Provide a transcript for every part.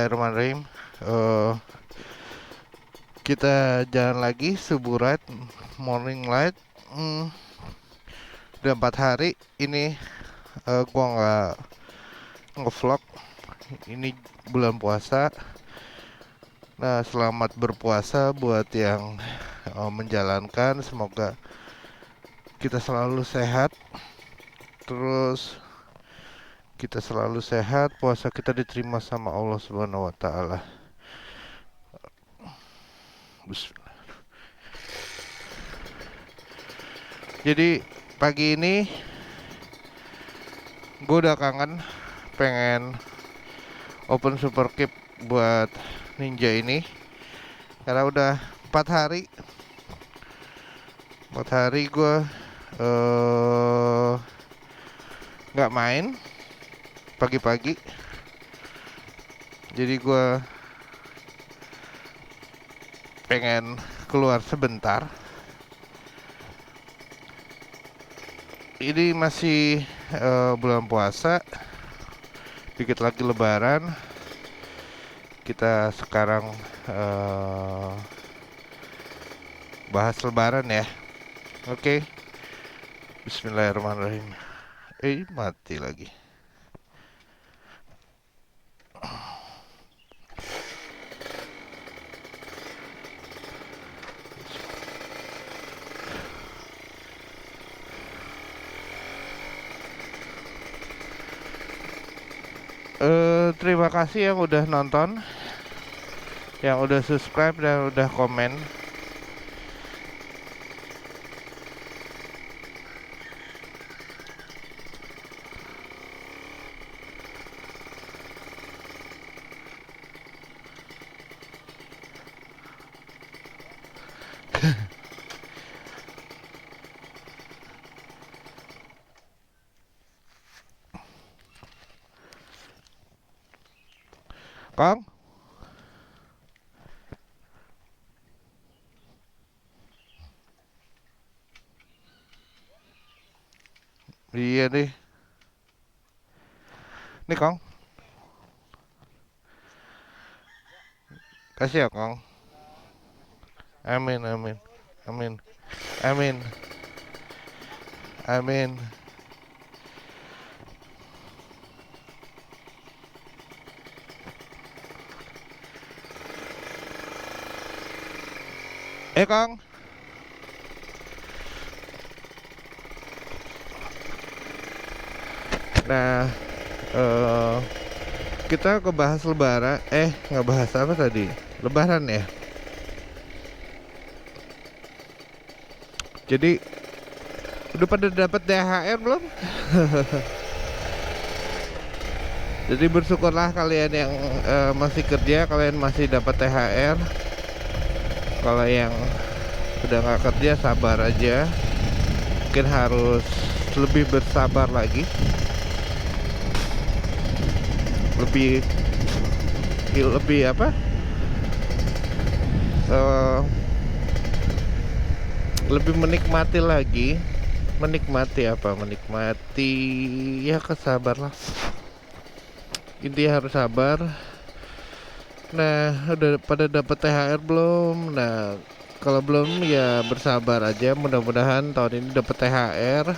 Bismillahirrahmanirrahim. Eh, kita jalan lagi subuh ride, morning light. Hmm, udah 4 hari ini gua nggak ngevlog. Ini bulan puasa. Nah, selamat berpuasa buat yang menjalankan. Semoga kita selalu sehat. Terus kita selalu sehat, puasa kita diterima sama Allah Subhanahu wa taala. Jadi pagi ini gue udah kangen, pengen open super keep buat ninja ini karena udah 4 hari gue nggak main pagi-pagi. Jadi gue pengen keluar sebentar. Ini masih bulan puasa, dikit lagi lebaran. Kita sekarang bahas lebaran ya. Oke. Bismillahirrahmanirrahim. Mati lagi. Terima kasih yang udah nonton, yang udah subscribe dan udah komen. Kang? Iya deh. Nih Kang. Kasih ya Kang. Amin, amin. Amin. Amin. Amin. Kang. Nah, kita ngebahas lebaran. Ngebahas apa tadi? Lebaran ya. Jadi udah pada dapat THR belum? Jadi bersyukurlah kalian yang masih kerja, kalian masih dapat THR. Kalau yang udah nggak kerja, sabar aja. Mungkin harus lebih bersabar lagi. Lebih apa? Lebih menikmati lagi. Menikmati ya, kesabarlah. Intinya harus sabar. Nah, udah pada dapat THR belum? Nah, kalau belum ya bersabar aja. Mudah-mudahan tahun ini dapat THR.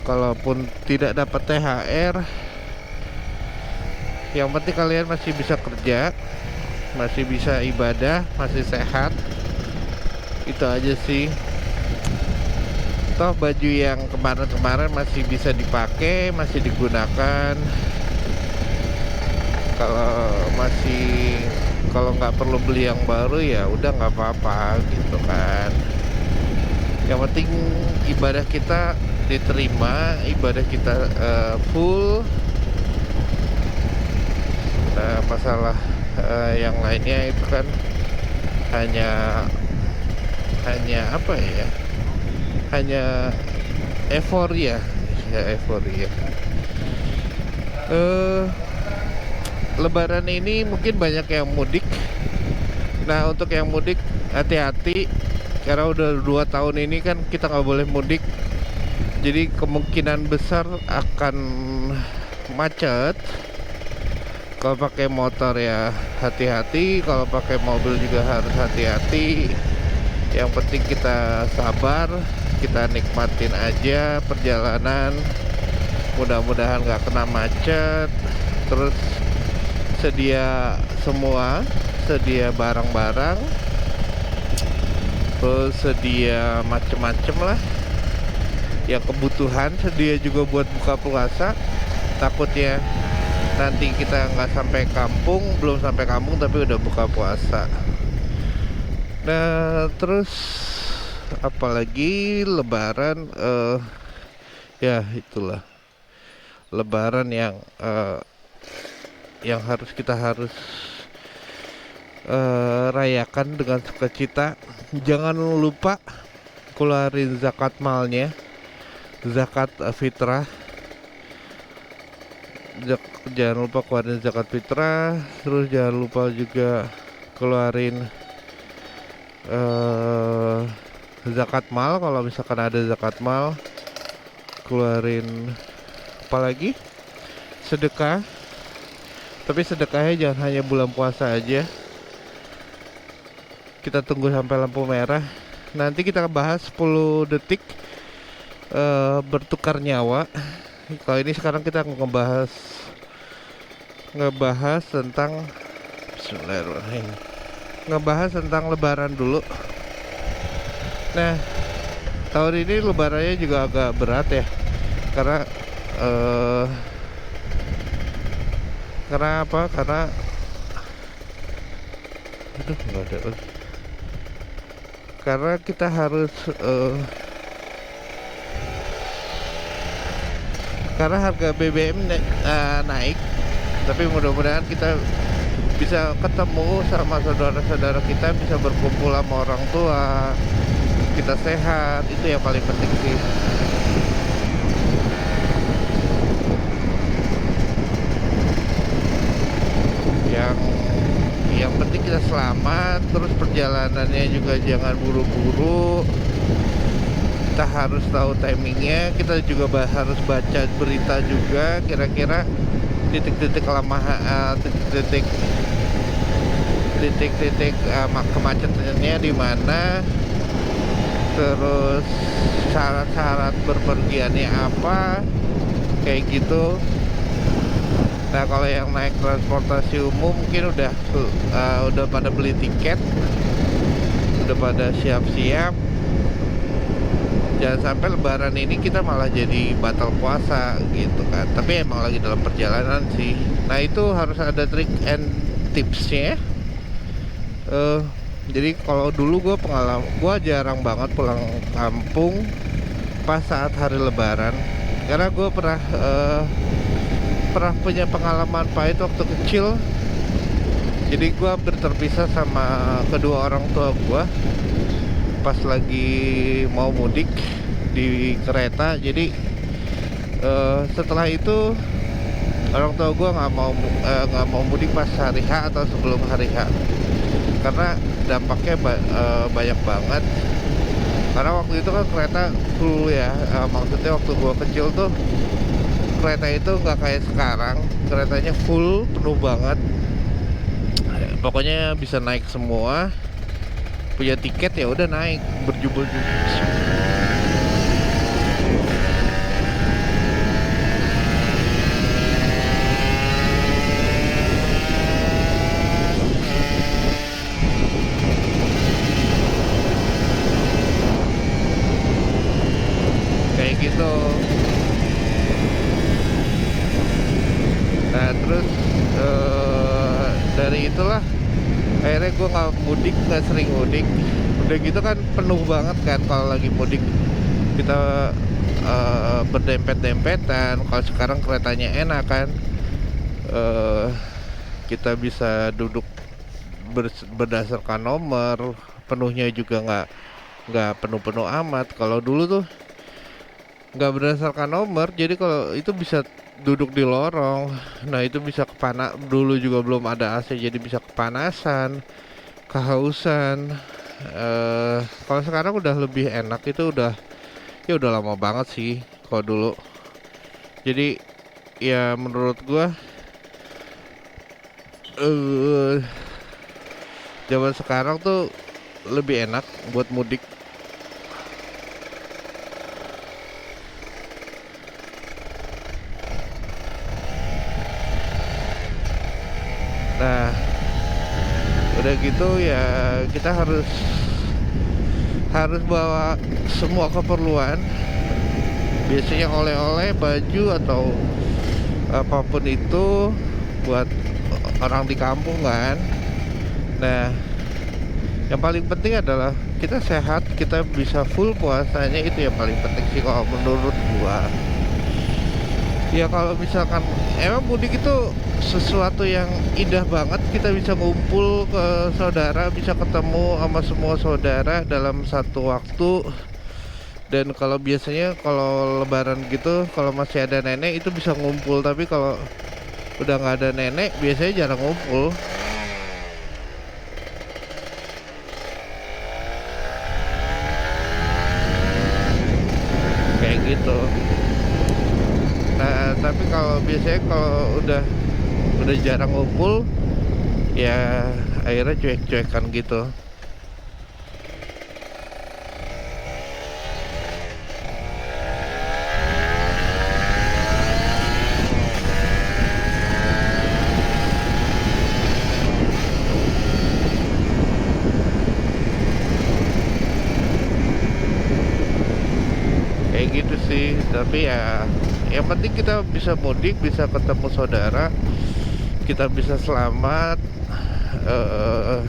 Kalaupun tidak dapat THR, yang penting kalian masih bisa kerja, masih bisa ibadah, masih sehat. Itu aja sih. Toh baju yang kemarin-kemarin masih bisa dipakai, masih digunakan. Kalau nggak perlu beli yang baru ya udah nggak apa-apa gitu kan. Yang penting ibadah kita diterima, ibadah kita full. Nah, masalah yang lainnya itu kan hanya apa ya? Hanya euforia, ya euforia. Lebaran ini mungkin banyak yang mudik. Nah, untuk yang mudik hati-hati karena udah 2 tahun ini kan kita nggak boleh mudik. Jadi kemungkinan besar akan macet. Kalau pakai motor ya hati-hati, kalau pakai mobil juga harus hati-hati. Yang penting kita sabar, kita nikmatin aja perjalanan. Mudah-mudahan nggak kena macet. Terus sedia semua, sedia barang-barang, terus sedia macem-macem lah. Yang kebutuhan sedia juga buat buka puasa. Takutnya nanti kita nggak sampai kampung, belum sampai kampung tapi udah buka puasa. Nah terus apalagi lebaran, ya itulah lebaran yang kita harus rayakan dengan sukacita. Jangan lupa keluarin zakat malnya, zakat fitrah. Jangan lupa keluarin zakat fitrah. Terus jangan lupa juga keluarin zakat mal kalau misalkan ada zakat mal. Keluarin apalagi sedekah, tapi sedekahnya jangan hanya bulan puasa aja. Kita tunggu sampai lampu merah. Nanti kita bahas 10 detik bertukar nyawa. Kalau ini sekarang kita ngebahas tentang Bismillahirrahmanirrahim, ngebahas tentang lebaran dulu. Nah tahun ini lebarannya juga agak berat ya, karena apa? Karena nggak ada. Karena kita harus karena harga BBM naik, tapi mudah-mudahan kita bisa ketemu sama saudara-saudara kita, bisa berkumpul sama orang tua kita, sehat, itu yang paling penting sih. Yang penting kita selamat, terus perjalanannya juga jangan buru-buru. Kita harus tahu timingnya, kita juga harus baca berita juga, kira-kira titik-titik kemacetannya di mana, terus syarat-syarat berpergiannya apa, kayak gitu. Nah kalau yang naik transportasi umum mungkin udah pada beli tiket, udah pada siap-siap. Jangan sampai lebaran ini kita malah jadi batal puasa gitu kan. Tapi emang lagi dalam perjalanan sih. Nah itu harus ada trik and tipsnya. Jadi kalau dulu gue jarang banget pulang kampung pas saat hari lebaran, karena gue pernah punya pengalaman pahit waktu kecil. Jadi gue hampir terpisah sama kedua orang tua gue pas lagi mau mudik di kereta. Jadi setelah itu orang tua gue nggak mau mudik pas hari H atau sebelum hari H, karena dampaknya banyak banget. Karena waktu itu kan kereta full ya, maksudnya waktu gue kecil tuh kereta itu nggak kayak sekarang, keretanya full, penuh banget. Pokoknya bisa naik semua, punya tiket ya udah naik berjubel-jubel. Kayak gitu. Nah terus dari itulah akhirnya gue nggak sering mudik. Udah gitu kan penuh banget kan kalau lagi mudik, kita berdempet-dempetan. Kalau sekarang keretanya enak kan, kita bisa duduk berdasarkan nomor, penuhnya juga nggak penuh-penuh amat. Kalau dulu tuh nggak berdasarkan nomor, jadi kalau itu bisa duduk di lorong. Nah itu bisa dulu juga belum ada AC, jadi bisa kepanasan, kehausan. Kalau sekarang udah lebih enak, itu udah lama banget sih kalau dulu. Jadi ya menurut gua eh zaman sekarang tuh lebih enak buat mudik. Nah, udah gitu ya kita harus bawa semua keperluan, biasanya oleh-oleh, baju atau apapun itu buat orang di kampung kan. Nah, yang paling penting adalah kita sehat, kita bisa full puasanya, itu yang paling penting sih kalau menurut gua. Ya kalau misalkan emang mudik itu sesuatu yang indah banget, kita bisa ngumpul ke saudara, bisa ketemu sama semua saudara dalam satu waktu. Dan kalau biasanya kalau lebaran gitu, kalau masih ada nenek itu bisa ngumpul, tapi kalau udah nggak ada nenek biasanya jarang ngumpul. Kayak gitu. Nah, tapi kalau biasanya kalau udah jarang ngumpul, ya akhirnya cuek-cuekan gitu. Kayak gitu sih. Tapi ya yang penting kita bisa mudik, bisa ketemu saudara, kita bisa selamat. eh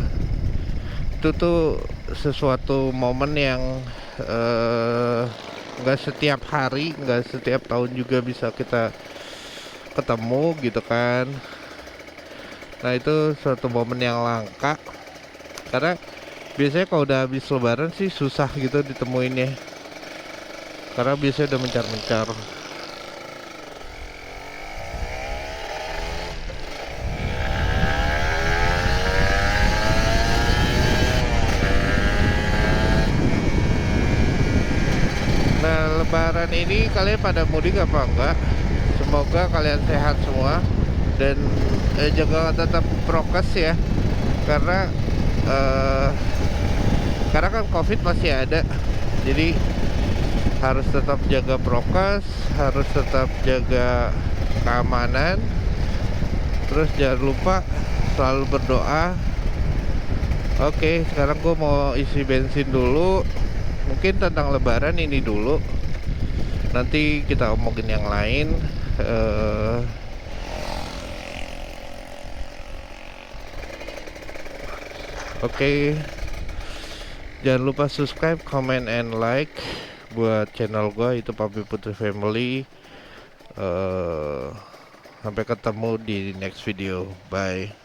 itu tuh sesuatu momen yang nggak setiap hari, nggak setiap tahun juga bisa kita ketemu gitu kan. Nah, itu suatu momen yang langka, karena biasanya kalau udah habis lebaran sih susah gitu ditemuinnya, karena biasanya udah mencar-mencar. Nah, lebaran ini kalian pada mudik apa enggak? Semoga kalian sehat semua dan jaga tetap prokes ya, karena eh, karena kan COVID masih ada. Jadi harus tetap jaga prokes, harus tetap jaga keamanan. Terus jangan lupa selalu berdoa. Oke, sekarang gue mau isi bensin dulu. Mungkin tentang lebaran ini dulu, nanti kita omongin yang lain. eh Oke, jangan lupa subscribe, comment, and like buat channel gue, itu Papi Putri Family. Sampai ketemu di next video. Bye.